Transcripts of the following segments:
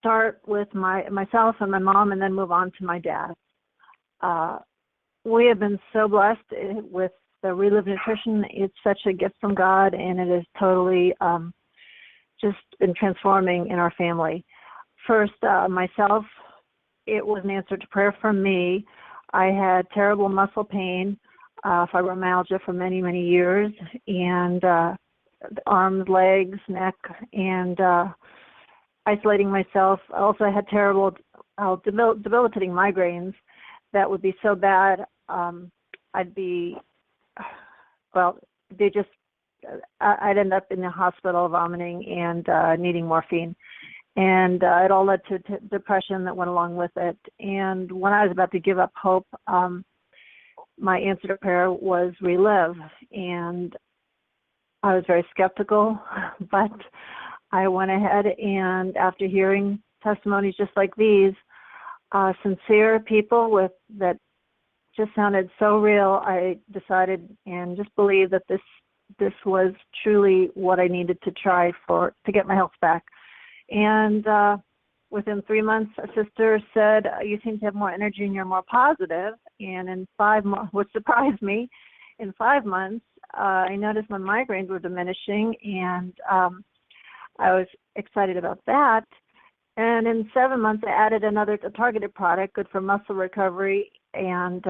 start with myself and my mom, and then move on to my dad. We have been so blessed with the Relive Nutrition. It's such a gift from God, and it has totally just been transforming in our family. First, myself, it was an answer to prayer from me. I had terrible muscle pain, fibromyalgia for many, many years, and arms, legs, neck, and isolating myself. I also had terrible, debilitating migraines that would be so bad, I'd end up in the hospital vomiting and needing morphine. And it all led to depression that went along with it. And when I was about to give up hope, my answer to prayer was Relive. And I was very skeptical, but I went ahead, and after hearing testimonies just like these, sincere people that just sounded so real, I decided and just believed that this was truly what I needed to try to get my health back. And within 3 months, a sister said, "You seem to have more energy and you're more positive." And in 5 months, which surprised me, in 5 months, I noticed my migraines were diminishing, and I was excited about that. And in 7 months, I added a targeted product, good for muscle recovery, and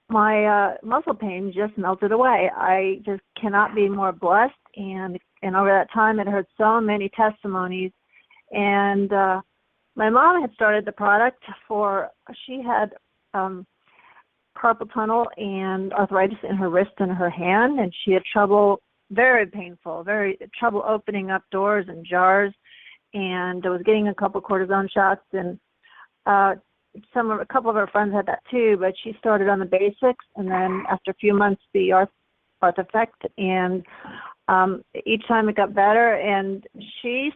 my muscle pain just melted away. I just cannot be more blessed, and over that time, it heard so many testimonies. And my mom had started the product she had carpal tunnel and arthritis in her wrist and her hand, and she had trouble, very painful, trouble opening up doors and jars, and I was getting a couple cortisone shots, and a couple of her friends had that too, but she started on the basics, and then after a few months, the arth effect, and each time it got better, and she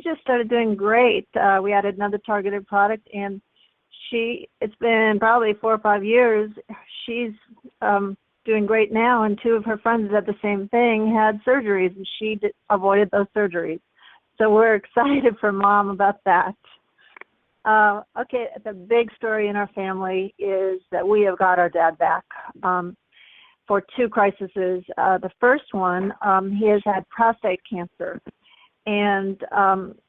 just started doing great. We added another targeted product, and it's been probably 4 or 5 years. She's doing great now, and 2 of her friends that did the same thing had surgeries, and she avoided those surgeries. So we're excited for Mom about that. Okay, the big story in our family is that we have got our dad back for 2 crises. The first one, he has had prostate cancer, and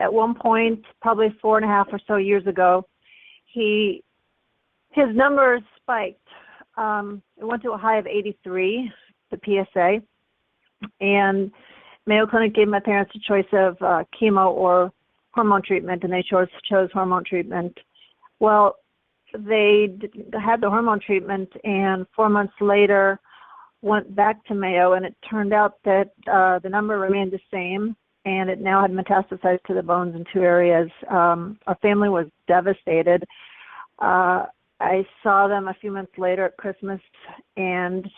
at one point, probably 4.5 or so years ago, his numbers spiked. It went to a high of 83, the PSA, and Mayo Clinic gave my parents a choice of chemo or hormone treatment, and they chose hormone treatment. Well, they had the hormone treatment, and 4 months later went back to Mayo, and it turned out that the number remained the same, and it now had metastasized to the bones in 2 areas. Our family was devastated. I saw them a few months later at Christmas, and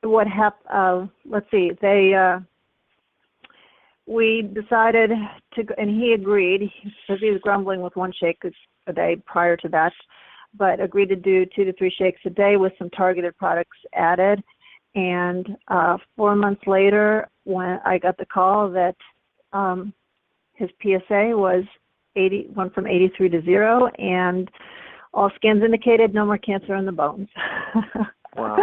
what happened, we decided to, and he agreed, because he was grumbling with 1 shake a day prior to that, but agreed to do 2 to 3 shakes a day with some targeted products added. And 4 months later, when I got the call that his PSA went from 83 to 0, and all scans indicated no more cancer in the bones. Wow.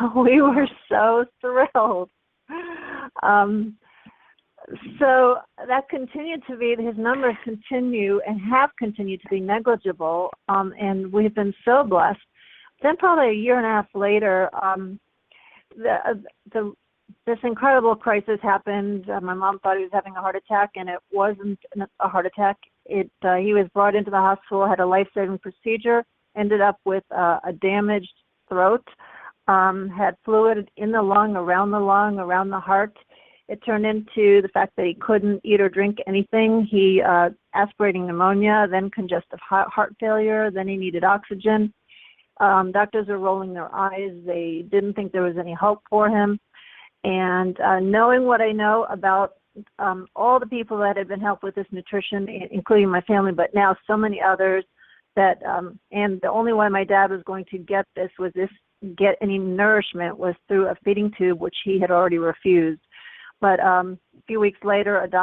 So we were so thrilled. So that continued to be, his numbers continue and have continued to be negligible, and we've been so blessed. Then probably 1.5 years later, this incredible crisis happened. My mom thought he was having a heart attack, and it wasn't a heart attack. He was brought into the hospital, had a life-saving procedure, ended up with a damaged throat, had fluid in the lung, around the heart. It turned into the fact that he couldn't eat or drink anything. He aspirating pneumonia, then congestive heart failure, then he needed oxygen. Doctors were rolling their eyes. They didn't think there was any hope for him. And knowing what I know about all the people that had been helped with this nutrition, including my family, but now so many others, that and the only way my dad was going to get any nourishment was through a feeding tube, which he had already refused. But a few weeks later, and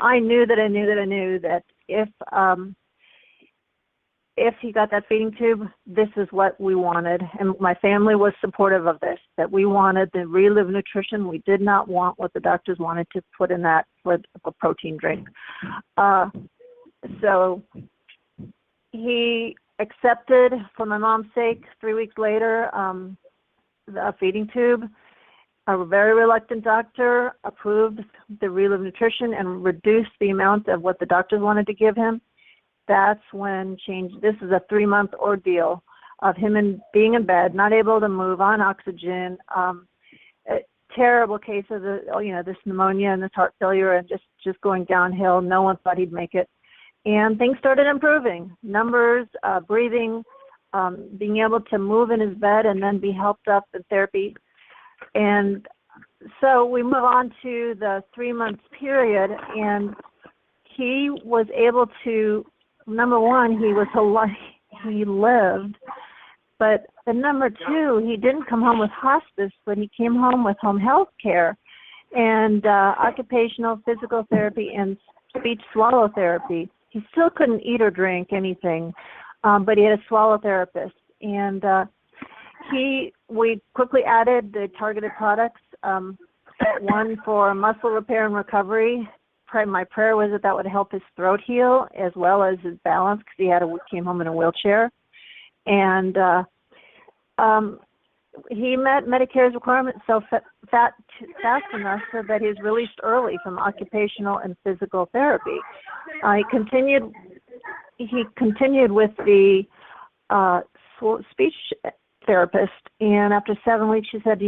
I knew that if he got that feeding tube, this is what we wanted. And my family was supportive of this, that we wanted the Relive nutrition. We did not want what the doctors wanted to put in that for a protein drink. So he accepted, for my mom's sake, 3 weeks later, a feeding tube. A very reluctant doctor approved the Relive nutrition and reduced the amount of what the doctors wanted to give him. That's when this is a 3-month ordeal of him being in bed, not able to move, on oxygen, a terrible case of this pneumonia and this heart failure, and just going downhill. No one thought he'd make it. And things started improving. Numbers, breathing, being able to move in his bed and then be helped up in therapy. And so we move on to the 3-month period, and he was able to, number one, he lived, but number two, he didn't come home with hospice, but he came home with home health care and occupational physical therapy and speech swallow therapy. He still couldn't eat or drink anything, but he had a swallow therapist. And we quickly added the targeted products, one for muscle repair and recovery. My prayer was that would help his throat heal as well as his balance, because he came home in a wheelchair. And he met Medicare's requirement fast enough so that he was released early from occupational and physical therapy. He continued with the speech therapist, and after 7 weeks she said,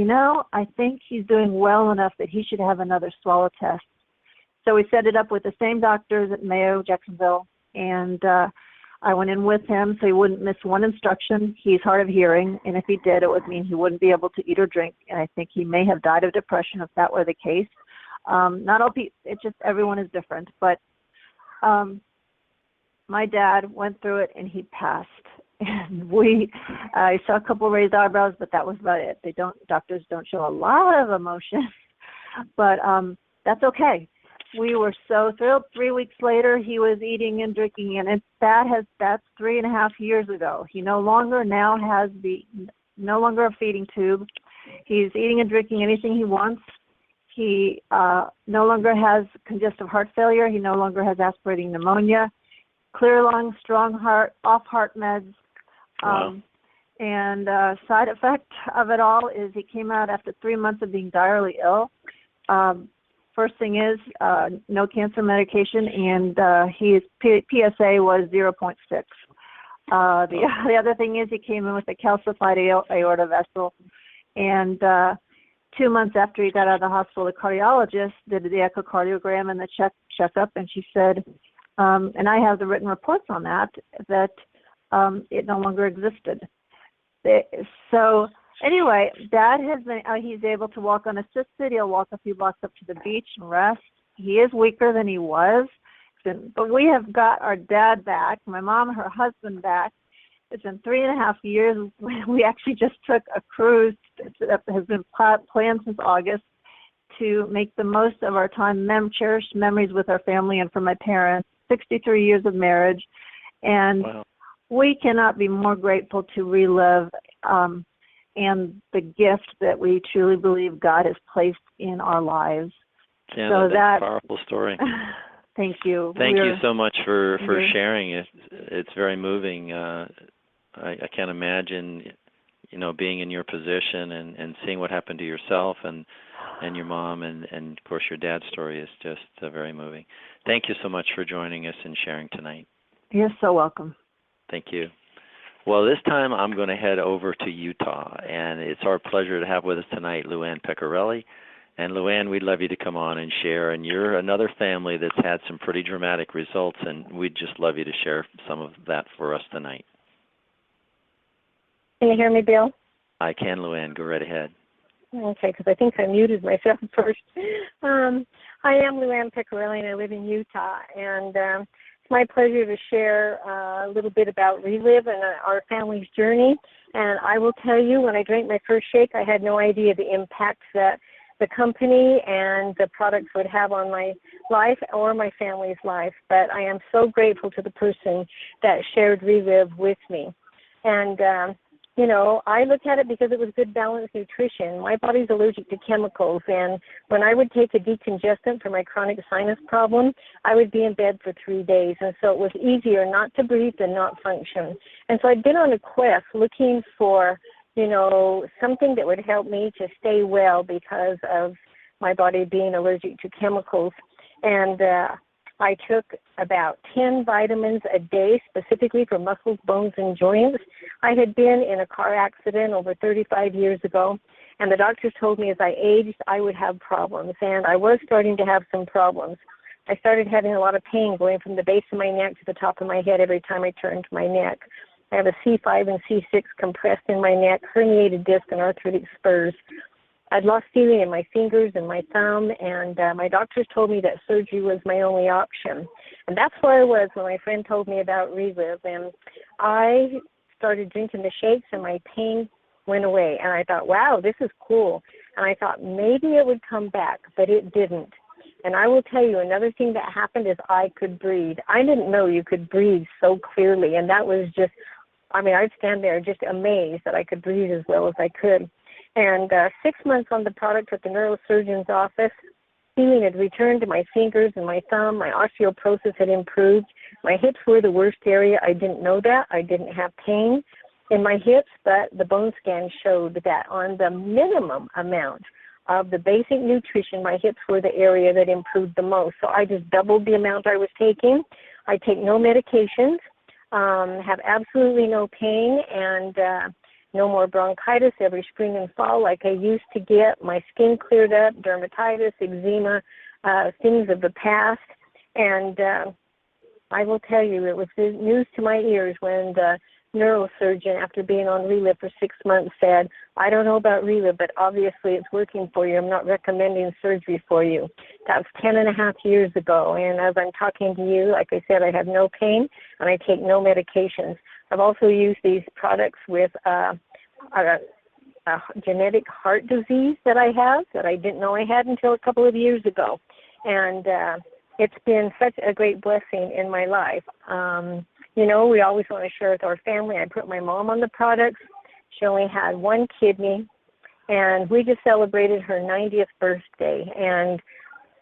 I think he's doing well enough that he should have another swallow test. So we set it up with the same doctors at Mayo, Jacksonville, and I went in with him so he wouldn't miss one instruction. He's hard of hearing, and if he did, it would mean he wouldn't be able to eat or drink, and I think he may have died of depression if that were the case. Not all people, it's just everyone is different, but my dad went through it and he passed. And I saw a couple raised eyebrows, but that was about it. Doctors don't show a lot of emotion, but that's okay. We were so thrilled. 3 weeks later, he was eating and drinking, and that's 3.5 years ago. He no longer a feeding tube. He's eating and drinking anything he wants. He no longer has congestive heart failure. He no longer has aspirating pneumonia. Clear lungs, strong heart, off heart meds. Wow. And side effect of it all is he came out after 3 months of being direly ill. First thing is no cancer medication, and his PSA was 0.6. The other thing is he came in with a calcified aorta vessel, and 2 months after he got out of the hospital, the cardiologist did the echocardiogram and the checkup, and she said, and I have the written reports on that it no longer existed. So anyway, Dad has been, he's able to walk unassisted. He'll walk a few blocks up to the beach and rest. He is weaker than he was, but we have got our dad back, my mom, her husband back. It's been 3.5 years. We actually just took a cruise that has been planned since August to make the most of our time, cherished memories with our family and for my parents, 63 years of marriage. And wow. We cannot be more grateful to Relive and the gift that we truly believe God has placed in our lives. Yeah, that's a powerful story. Thank you. Thank you so much for sharing it. It's very moving. I can't imagine, being in your position and seeing what happened to yourself and your mom and of course your dad's story is just very moving. Thank you so much for joining us and sharing tonight. You're so welcome. Thank you. Well, this time I'm going to head over to Utah, and it's our pleasure to have with us tonight Luann Pecorelli. And Luann, we'd love you to come on and share. And you're another family that's had some pretty dramatic results, and we'd just love you to share some of that for us tonight. Can you hear me, Bill? I can, Luann. Go right ahead. Okay, because I think I muted myself first. I am Luann Pecorelli, and I live in Utah. And it's my pleasure to share a little bit about Relive and our family's journey. And I will tell you, when I drank my first shake, I had no idea the impact that the company and the products would have on my life or my family's life. But I am so grateful to the person that shared Relive with me. And, you know, I looked at it because it was good balanced nutrition. My body's allergic to chemicals, and when I would take a decongestant for my chronic sinus problem, I would be in bed for 3 days. And so it was easier not to breathe than not function. And so I'd been on a quest looking for, you know, something that would help me to stay well because of my body being allergic to chemicals. And I took about 10 vitamins a day, specifically for muscles, bones, and joints. I had been in a car accident over 35 years ago, and the doctors told me as I aged, I would have problems, and I was starting to have some problems. I started having a lot of pain going from the base of my neck to the top of my head every time I turned my neck. I have a C5 and C6 compressed in my neck, herniated disc, and arthritic spurs. I'd lost feeling in my fingers and my thumb, and my doctors told me that surgery was my only option. And that's where I was when my friend told me about Relive. And I started drinking the shakes, and my pain went away. And I thought, wow, this is cool. And I thought maybe it would come back, but it didn't. And I will tell you, another thing that happened is I could breathe. I didn't know you could breathe so clearly, and that was just, I mean, I'd stand there just amazed that I could breathe as well as I could. And 6 months on the product at the neurosurgeon's office, feeling had returned to my fingers and my thumb. My osteoporosis had improved. My hips were the worst area. I didn't know that. I didn't have pain in my hips, but the bone scan showed that on the minimum amount of the basic nutrition, my hips were the area that improved the most. So I just doubled the amount I was taking. I take no medications, have absolutely no pain, and no more bronchitis every spring and fall like I used to get. My skin cleared up, dermatitis, eczema, things of the past. And I will tell you, it was news to my ears when the neurosurgeon, after being on Relive for 6 months, said, I don't know about Relive, but obviously it's working for you. I'm not recommending surgery for you. That was 10 and a half years ago. And as I'm talking to you, like I said, I have no pain and I take no medications. I've also used these products with a genetic heart disease that I have that I didn't know I had until a couple of years ago. And it's been such a great blessing in my life. You know, we always want to share with our family. I put my mom on the products. She only had one kidney, and we just celebrated her 90th birthday. And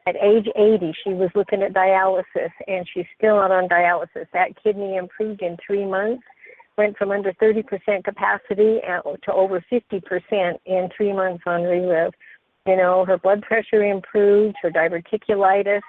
at age 80, she was looking at dialysis, and she's still not on dialysis. That kidney improved in 3 months, went from under 30% capacity to over 50% in 3 months on Relive. You know, her blood pressure improved, her diverticulitis,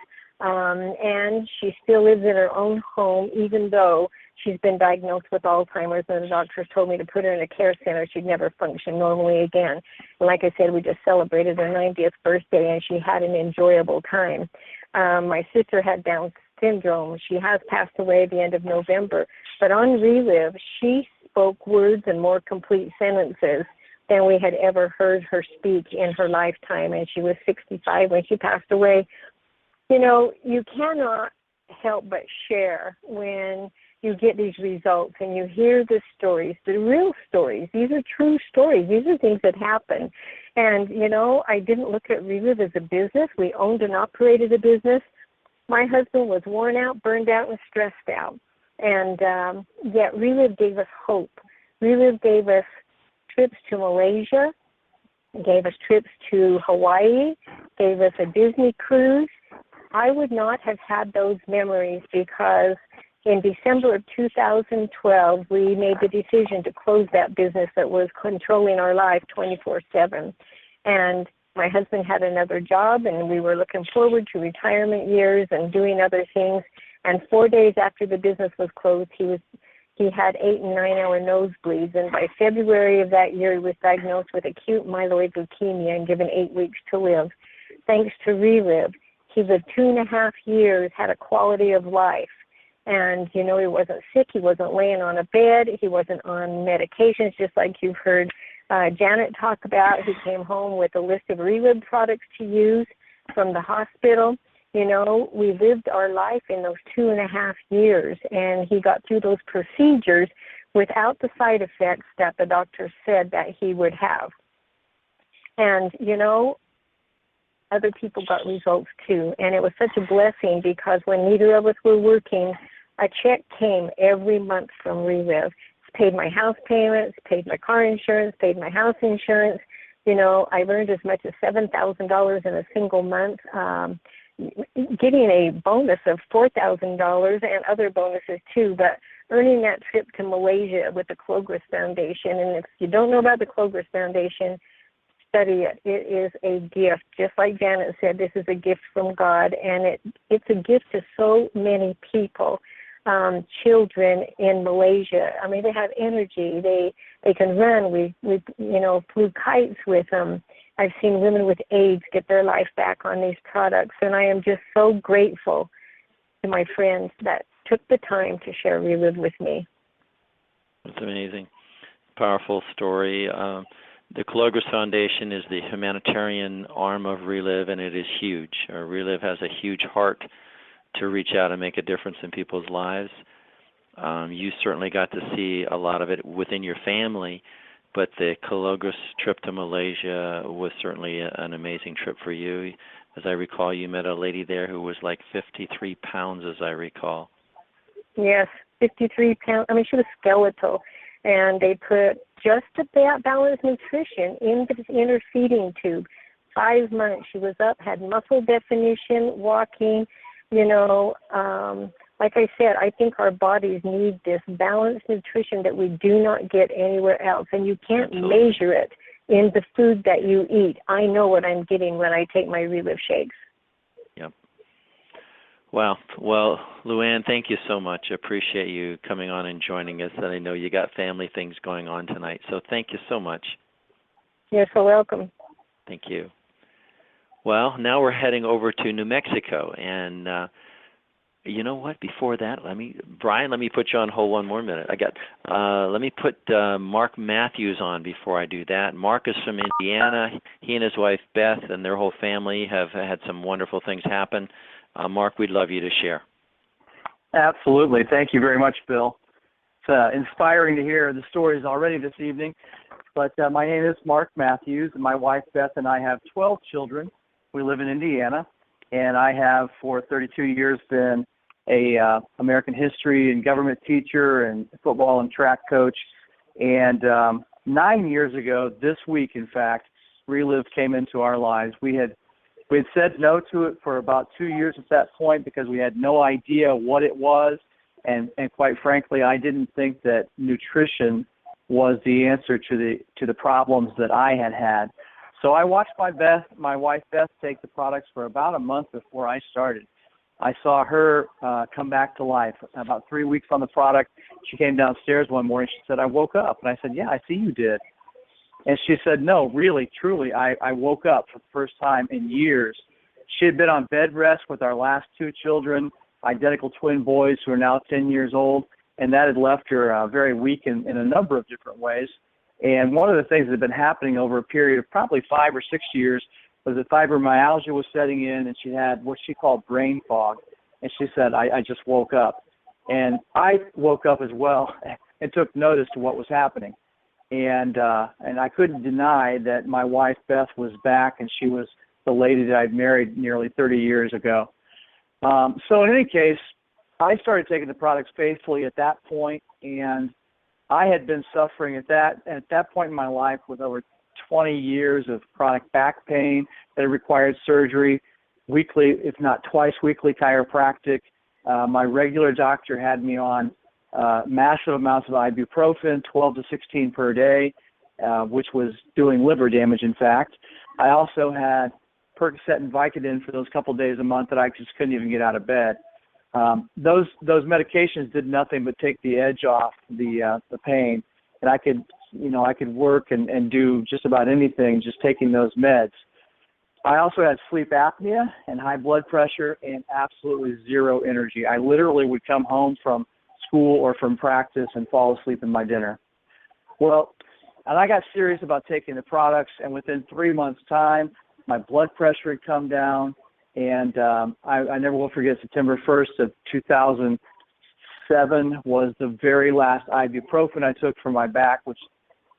and she still lives in her own home, even though she's been diagnosed with Alzheimer's, and the doctors told me to put her in a care center. She'd never function normally again. And like I said, we just celebrated her 90th birthday, and she had an enjoyable time. My sister had Down syndrome. She has passed away at the end of November. But on Relive, she spoke words and more complete sentences than we had ever heard her speak in her lifetime, and she was 65 when she passed away. You know, you cannot help but share when you get these results and you hear the stories, the real stories. These are true stories. These are things that happen. And, you know, I didn't look at Relive as a business. We owned and operated a business. My husband was worn out, burned out, and stressed out. And yet Relive gave us hope. Relive gave us trips to Malaysia, gave us trips to Hawaii, gave us a Disney cruise. I would not have had those memories because in December of 2012, we made the decision to close that business that was controlling our life 24/7. And my husband had another job, and we were looking forward to retirement years and doing other things. And 4 days after the business was closed, he had 8 and 9 hour nosebleeds. And by February of that year, he was diagnosed with acute myeloid leukemia and given 8 weeks to live. Thanks to Relive, he lived 2.5 years, had a quality of life. And, you know, he wasn't sick. He wasn't laying on a bed. He wasn't on medications, just like you've heard Janet talk about. He came home with a list of Relive products to use from the hospital. You know, we lived our life in those 2.5 years, and he got through those procedures without the side effects that the doctor said that he would have. And, you know, other people got results too. And it was such a blessing because when neither of us were working, a check came every month from Relive. It's paid my house payments, paid my car insurance, paid my house insurance. You know, I've earned as much as $7,000 in a single month, getting a bonus of $4,000 and other bonuses too. But earning that trip to Malaysia with the Clogris Foundation, and if you don't know about the Clogris Foundation, study it. It is a gift. Just like Janet said, this is a gift from God, and it's a gift to so many people. Children in Malaysia, I mean, they have energy. They can run. We flew kites with them. I've seen women with AIDS get their life back on these products, and I am just so grateful to my friends that took the time to share Relive with me. That's amazing. Powerful story. The Clogris Foundation is the humanitarian arm of Relive, and it is huge. Relive has a huge heart to reach out and make a difference in people's lives. You certainly got to see a lot of it within your family, but the Clogris trip to Malaysia was certainly an amazing trip for you. As I recall, you met a lady there who was like 53 pounds, as I recall. Yes, 53 pounds. I mean, she was skeletal, and they put just about balanced nutrition in her feeding tube. 5 months she was up, had muscle definition, walking. You know, like I said, I think our bodies need this balanced nutrition that we do not get anywhere else, and you can't measure it in the food that you eat. I know what I'm getting when I take my Relive shakes. Yep. Wow. Well, Luann, thank you so much. I appreciate you coming on and joining us, and I know you got family things going on tonight, so thank you so much. You're so welcome. Thank you. Well, now we're heading over to New Mexico, and you know what? Before that, Brian, let me put you on hold one more minute. Let me put Mark Matthews on before I do that. Mark is from Indiana. He and his wife Beth and their whole family have had some wonderful things happen. Mark, we'd love you to share. Absolutely. Thank you very much, Bill. It's inspiring to hear the stories already this evening. But my name is Mark Matthews, and my wife Beth and I have 12 children. We live in Indiana, and I have for 32 years been a American history and government teacher and football and track coach. And 9 years ago, this week, in fact, Relive came into our lives. We had said no to it for about 2 years at that point because we had no idea what it was, and quite frankly, I didn't think that nutrition was the answer to the problems that I had. So I watched my wife Beth take the products for about a month before I started. I saw her come back to life. About 3 weeks on the product, she came downstairs one morning. She said, "I woke up." And I said, "Yeah, I see you did." And she said, "No, really, truly, I woke up for the first time in years." She had been on bed rest with our last 2 children, identical twin boys who are now 10 years old, and that had left her very weak in a number of different ways. And one of the things that had been happening over a period of probably 5 or 6 years was that fibromyalgia was setting in, and she had what she called brain fog. And she said, I just woke up. And I woke up as well and took notice to what was happening. And I couldn't deny that my wife, Beth, was back, and she was the lady that I'd married nearly 30 years ago. So in any case, I started taking the products faithfully at that point, and I had been suffering at that point in my life with over 20 years of chronic back pain that required surgery, weekly, if not twice weekly chiropractic. My regular doctor had me on massive amounts of ibuprofen, 12 to 16 per day, which was doing liver damage, in fact. I also had Percocet and Vicodin for those couple days a month that I just couldn't even get out of bed. Those medications did nothing but take the edge off the pain, and I could work and do just about anything just taking those meds. I also had sleep apnea and high blood pressure and absolutely zero energy. I literally would come home from school or from practice and fall asleep in my dinner. Well, and I got serious about taking the products, and within 3 months' time, my blood pressure had come down, and I never will forget September 1st of 2007 was the very last ibuprofen I took for my back, which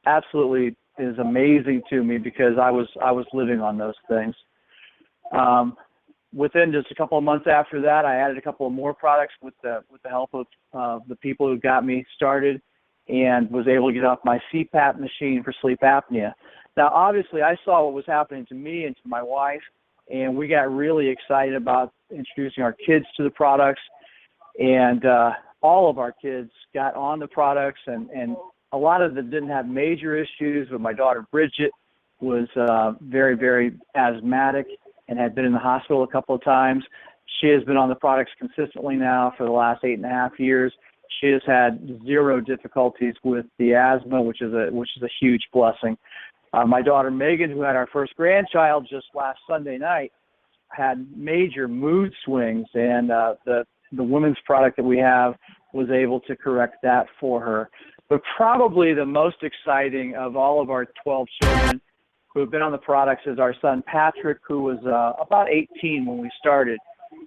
absolutely is amazing to me because I was living on those things. Within just a couple of months after that, I added a couple of more products with the help of the people who got me started, and was able to get off my CPAP machine for sleep apnea. Now, obviously, I saw what was happening to me and to my wife, and we got really excited about introducing our kids to the products, and all of our kids got on the products, and a lot of them didn't have major issues, but my daughter Bridget was very, very asthmatic and had been in the hospital a couple of times. She has been on the products consistently now for the last 8.5 years. She has had zero difficulties with the asthma, which is a huge blessing. My daughter Megan, who had our first grandchild just last Sunday night, had major mood swings, and the women's product that we have was able to correct that for her. But probably the most exciting of all of our 12 children who have been on the products is our son Patrick, who was about 18 when we started,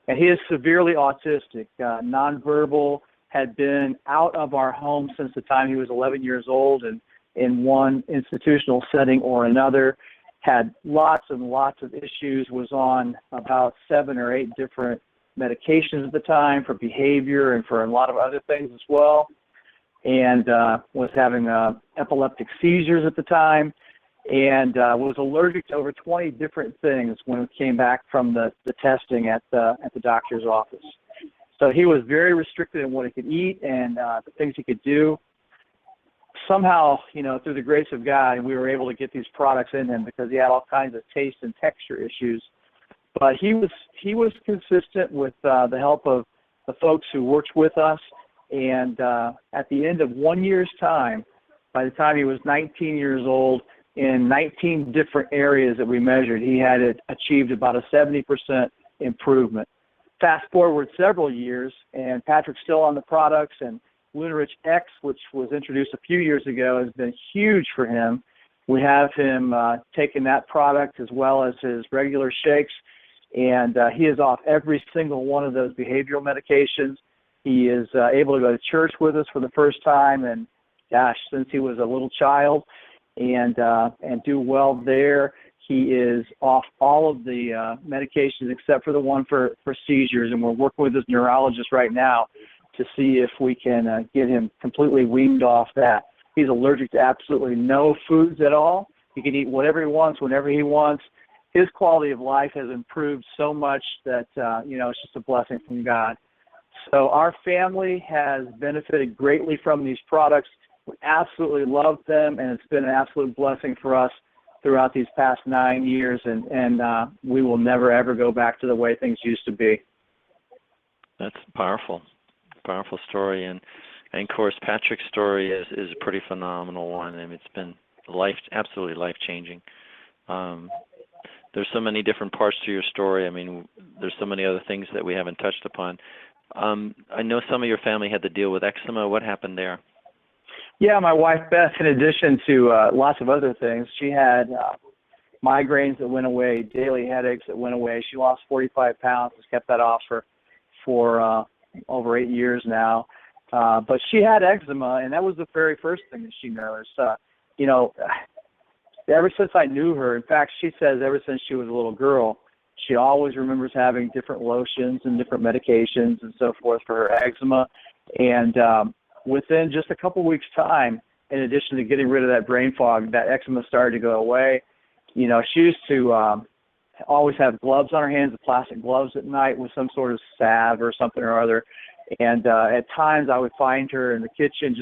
and he is severely autistic, nonverbal, had been out of our home since the time he was 11 years old, and in one institutional setting or another, had lots and lots of issues, was on about 7 or 8 different medications at the time for behavior and for a lot of other things as well, and was having epileptic seizures at the time, and was allergic to over 20 different things when we came back from the testing at the doctor's office. So he was very restricted in what he could eat and the things he could do. Somehow, through the grace of God, we were able to get these products in him because he had all kinds of taste and texture issues. But he was consistent with the help of the folks who worked with us. And at the end of 1 year's time, by the time he was 19 years old, in 19 different areas that we measured, he had achieved about a 70% improvement. Fast forward several years, and Patrick's still on the products, and Lunarich X, which was introduced a few years ago, has been huge for him. We have him taking that product as well as his regular shakes, and he is off every single one of those behavioral medications. He is able to go to church with us for the first time, and gosh, since he was a little child, and do well there. He is off all of the medications except for the one for seizures, and we're working with his neurologist right now to see if we can get him completely weaned off that. He's allergic to absolutely no foods at all. He can eat whatever he wants, whenever he wants. His quality of life has improved so much that, it's just a blessing from God. So our family has benefited greatly from these products. We absolutely love them, and it's been an absolute blessing for us throughout these past 9 years, and we will never, ever go back to the way things used to be. That's powerful story, and of course Patrick's story is a pretty phenomenal one. I mean, it's been absolutely life-changing. There's so many different parts to your story. I mean, there's so many other things that we haven't touched upon. I know some of your family had to deal with eczema. What happened there? Yeah, my wife Beth, in addition to lots of other things, she had migraines that went away, daily headaches that went away. She lost 45 pounds, has kept that off for over 8 years now. But she had eczema, and that was the very first thing that she noticed. Ever since I knew her, in fact, she says ever since she was a little girl, she always remembers having different lotions and different medications and so forth for her eczema. And within just a couple weeks' time, in addition to getting rid of that brain fog, that eczema started to go away. She used to always have gloves on her hands, the plastic gloves at night with some sort of salve or something or other. And at times I would find her in the kitchen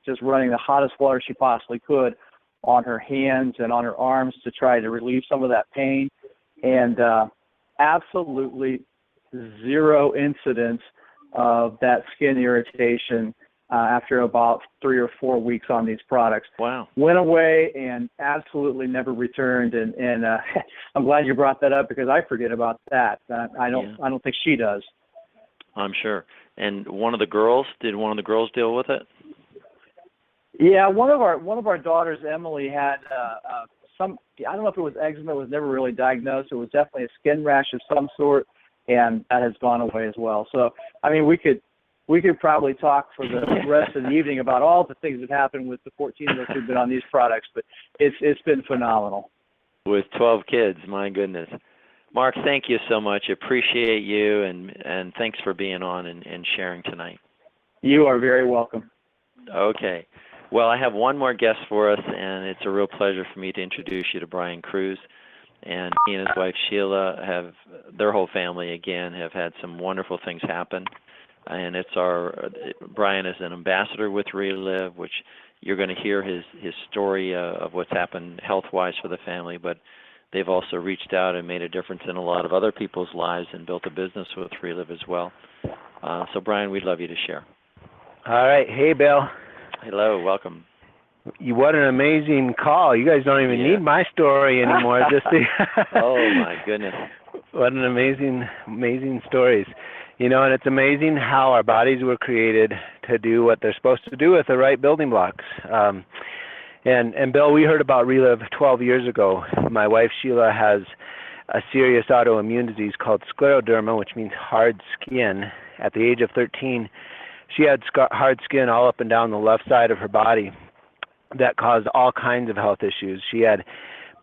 just running the hottest water she possibly could on her hands and on her arms to try to relieve some of that pain. And absolutely zero incidence of that skin irritation after about 3 or 4 weeks on these products. Wow. Went away and absolutely never returned. And I'm glad you brought that up because I forget about that. I don't think she does. I'm sure. And did one of the girls deal with it? Yeah, one of our daughters, Emily, had some. I don't know if it was eczema. It was never really diagnosed. It was definitely a skin rash of some sort, and that has gone away as well. So, I mean, we could probably talk for the rest of the evening about all the things that happened with the 14 of us who've been on these products, but it's been phenomenal. With 12 kids, my goodness. Mark, thank you so much. Appreciate you, and thanks for being on and sharing tonight. You are very welcome. Okay. Well, I have one more guest for us, and it's a real pleasure for me to introduce you to Brian Cruz. And he and his wife Sheila their whole family again have had some wonderful things happen. And Brian is an ambassador with Relive, which you're going to hear his story of what's happened health-wise for the family, but they've also reached out and made a difference in a lot of other people's lives and built a business with Relive as well. So Brian, we'd love you to share. All right. Hey, Bill. Hello. Welcome. What an amazing call. You guys don't even need my story anymore. Oh, my goodness. What an amazing stories. And it's amazing how our bodies were created to do what they're supposed to do with the right building blocks. And Bill, we heard about Relive 12 years ago. My wife Sheila has a serious autoimmune disease called Scleroderma, which means hard skin. At the age of 13, she had hard skin all up and down the left side of her body that caused all kinds of health issues. She had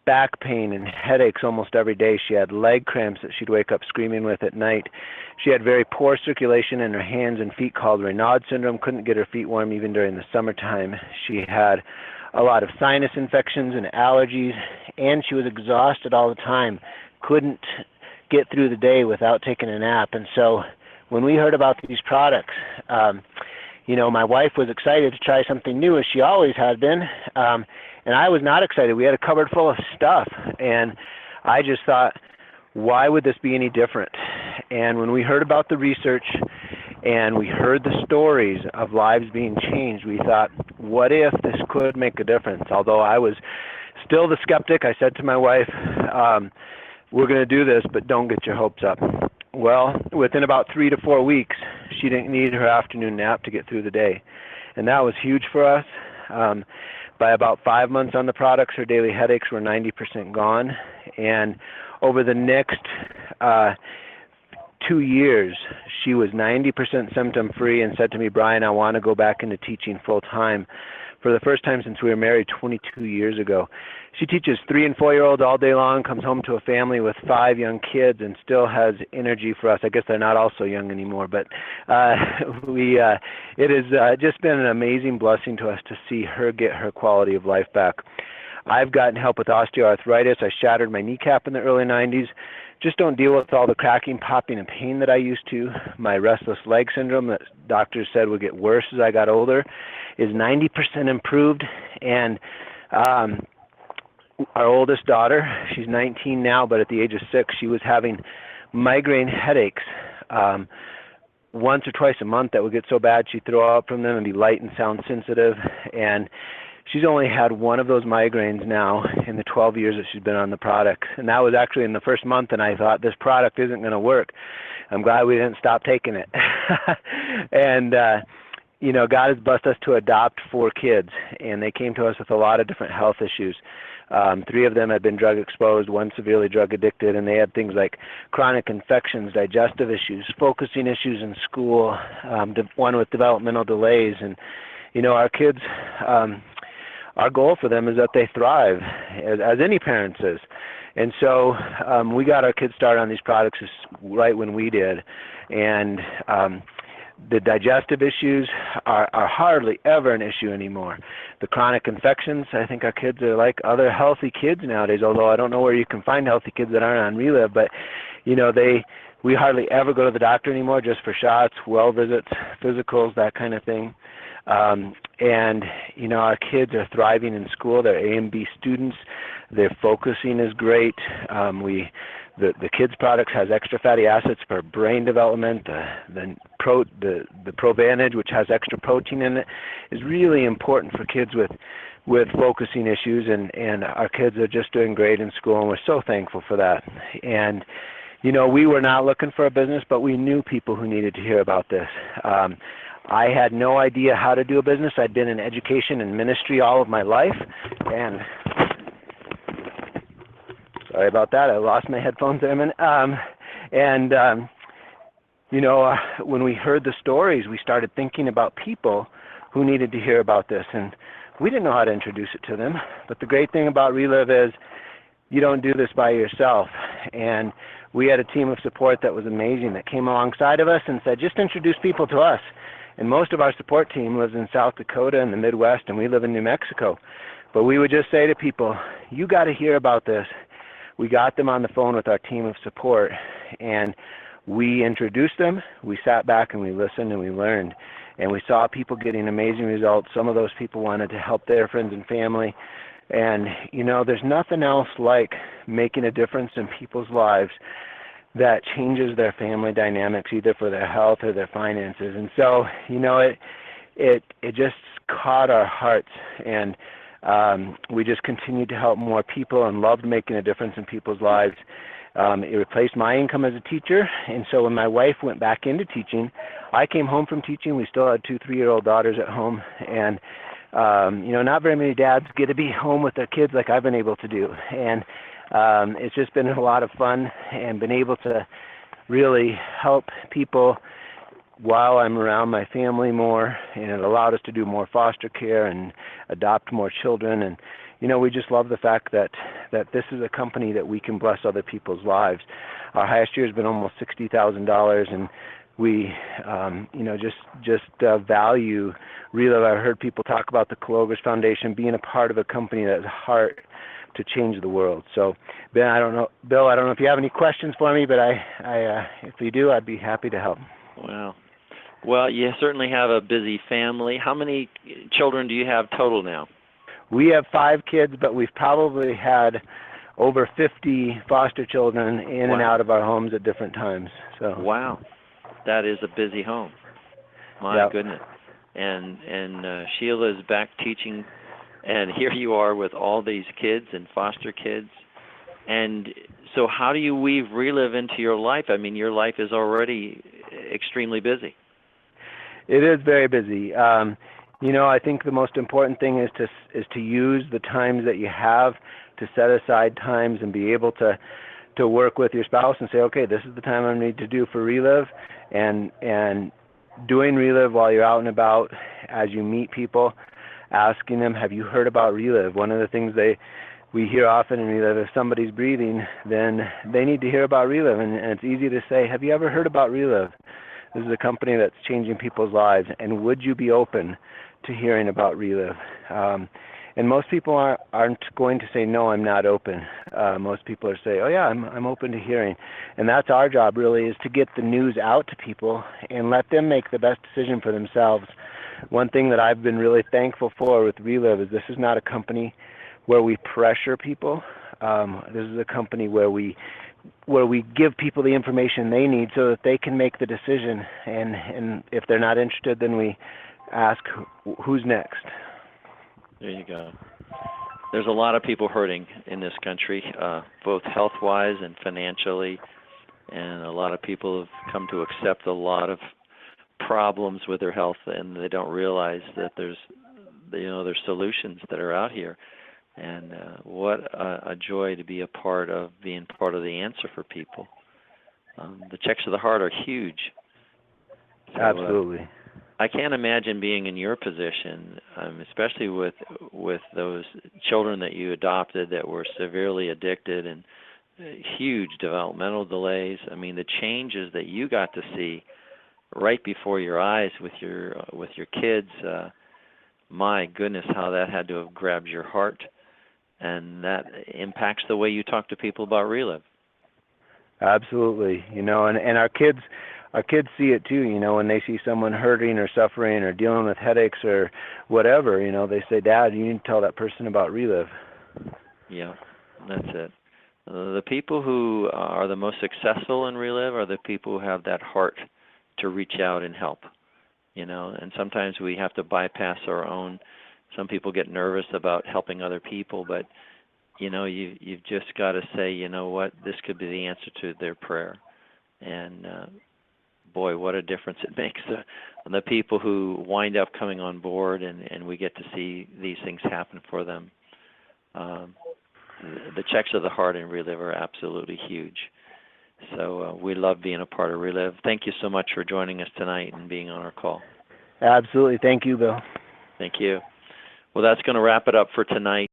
back pain and headaches almost every day. She had leg cramps that she'd wake up screaming with at night. She had very poor circulation in her hands and feet called Raynaud syndrome, couldn't get her feet warm even during the summertime. She had a lot of sinus infections and allergies, and she was exhausted all the time, couldn't get through the day without taking a nap. And so when we heard about these products, my wife was excited to try something new, as she always had been, and I was not excited. We had a cupboard full of stuff, and I just thought, why would this be any different? And when we heard about the research and we heard the stories of lives being changed, we thought, what if this could make a difference? Although I was still the skeptic, I said to my wife, we're going to do this, but don't get your hopes up. Well, within about 3 to 4 weeks, she didn't need her afternoon nap to get through the day. And that was huge for us. By about 5 months on the products, her daily headaches were 90% gone. And over the next 2 years, she was 90% symptom-free and said to me, Brian, I want to go back into teaching full-time. For the first time since we were married 22 years ago. She teaches 3- and 4-year-olds all day long, comes home to a family with 5 young kids, and still has energy for us. I guess they're not all so young anymore, but it has just been an amazing blessing to us to see her get her quality of life back. I've gotten help with osteoarthritis. I shattered my kneecap in the early 90s. Just don't deal with all the cracking, popping, and pain that I used to. My restless leg syndrome that doctors said would get worse as I got older is 90% improved. And our oldest daughter, she's 19 now, but at the age of 6, she was having migraine headaches once or twice a month that would get so bad she'd throw up from them and be light and sound sensitive. And she's only had one of those migraines now in the 12 years that she's been on the product. And that was actually in the first month, and I thought, this product isn't going to work. I'm glad we didn't stop taking it. And, God has blessed us to adopt 4 kids, and they came to us with a lot of different health issues. 3 of them had been drug exposed, 1 severely drug addicted, and they had things like chronic infections, digestive issues, focusing issues in school, 1 with developmental delays. And, our kids, our goal for them is that they thrive, as any parent is. And so we got our kids started on these products right when we did. And the digestive issues are hardly ever an issue anymore. The chronic infections, I think our kids are like other healthy kids nowadays, although I don't know where you can find healthy kids that aren't on Relive, but we hardly ever go to the doctor anymore just for shots, well visits, physicals, that kind of thing. And our kids are thriving in school. They're A and B students. Their focusing is great. The kids' products has extra fatty acids for brain development. The Provantage, which has extra protein in it, is really important for kids with focusing issues. And our kids are just doing great in school, and we're so thankful for that. And we were not looking for a business, but we knew people who needed to hear about this. I had no idea how to do a business. I'd been in education and ministry all of my life, and sorry about that. I lost my headphones there a minute. When we heard the stories, we started thinking about people who needed to hear about this, and we didn't know how to introduce it to them. But the great thing about Relive is you don't do this by yourself, and we had a team of support that was amazing that came alongside of us and said, just introduce people to us. And most of our support team lives in South Dakota and the Midwest, and we live in New Mexico. But we would just say to people, you got to hear about this. We got them on the phone with our team of support, and we introduced them. We sat back and we listened and we learned. And we saw people getting amazing results. Some of those people wanted to help their friends and family. And, you know, there's nothing else like making a difference in people's lives that changes their family dynamics, either for their health or their finances. And so, you know, it just caught our hearts, and we just continued to help more people and loved making a difference in people's lives. It replaced my income as a teacher, and so when my wife went back into teaching, I came home from teaching. We still had 2 3-year-old daughters at home, and you know, not very many dads get to be home with their kids like I've been able to do. And it's just been a lot of fun, and been able to really help people while I'm around my family more, and it allowed us to do more foster care and adopt more children. And you know, we just love the fact that this is a company that we can bless other people's lives. Our highest year has been almost $60,000, and we you know, just value Relive. I heard people talk about the Clovers Foundation being a part of a company that has a heart to change the world. So, Ben, I don't know, Bill, I don't know if you have any questions for me, but I if you do, I'd be happy to help. Wow. Well, you certainly have a busy family. How many children do you have total now? We have 5 kids, but we've probably had over 50 foster children in and out of our homes at different times. So. Wow. That is a busy home. My goodness. And Sheila's back teaching, and here you are with all these kids and foster kids. And so how do you weave Relive into your life? I mean, your life is already extremely busy. It is very busy. You know, I think the most important thing is to use the times that you have, to set aside times and be able to work with your spouse and say, okay, this is the time I need to do for Relive, and doing Relive while you're out and about as you meet people, asking them, have you heard about Relive? One of the things we hear often in Relive, if somebody's breathing, then they need to hear about Relive, and it's easy to say, have you ever heard about Relive? This is a company that's changing people's lives, and would you be open to hearing about Relive? And most people aren't going to say, no, I'm not open. Most people are saying, oh yeah, I'm open to hearing. And that's our job really, is to get the news out to people and let them make the best decision for themselves. One thing that I've been really thankful for with Relive is this is not a company where we pressure people. This is a company where we give people the information they need so that they can make the decision. And if they're not interested, then we ask, who's next? There you go. There's a lot of people hurting in this country, both health-wise and financially, and a lot of people have come to accept a lot of problems with their health, and they don't realize that there's solutions that are out here. And what a joy to be a part of, being part of the answer for people. The checks of the heart are huge. So, absolutely. I can't imagine being in your position, especially with those children that you adopted that were severely addicted and huge developmental delays. I mean, the changes that you got to see right before your eyes with your kids. My goodness, how that had to have grabbed your heart, and that impacts the way you talk to people about Relive. Absolutely, and our kids see it too, when they see someone hurting or suffering or dealing with headaches or whatever, they say, Dad, you need to tell that person about Relive. Yeah, that's it. The people who are the most successful in Relive are the people who have that heart to reach out and help, and sometimes we have to bypass our own. Some people get nervous about helping other people, but, you've just got to say, you know what, this could be the answer to their prayer. And, boy, what a difference it makes. The people who wind up coming on board and we get to see these things happen for them. The checks of the heart in Relive are absolutely huge. So we love being a part of Relive. Thank you so much for joining us tonight and being on our call. Absolutely. Thank you, Bill. Thank you. Well, that's going to wrap it up for tonight.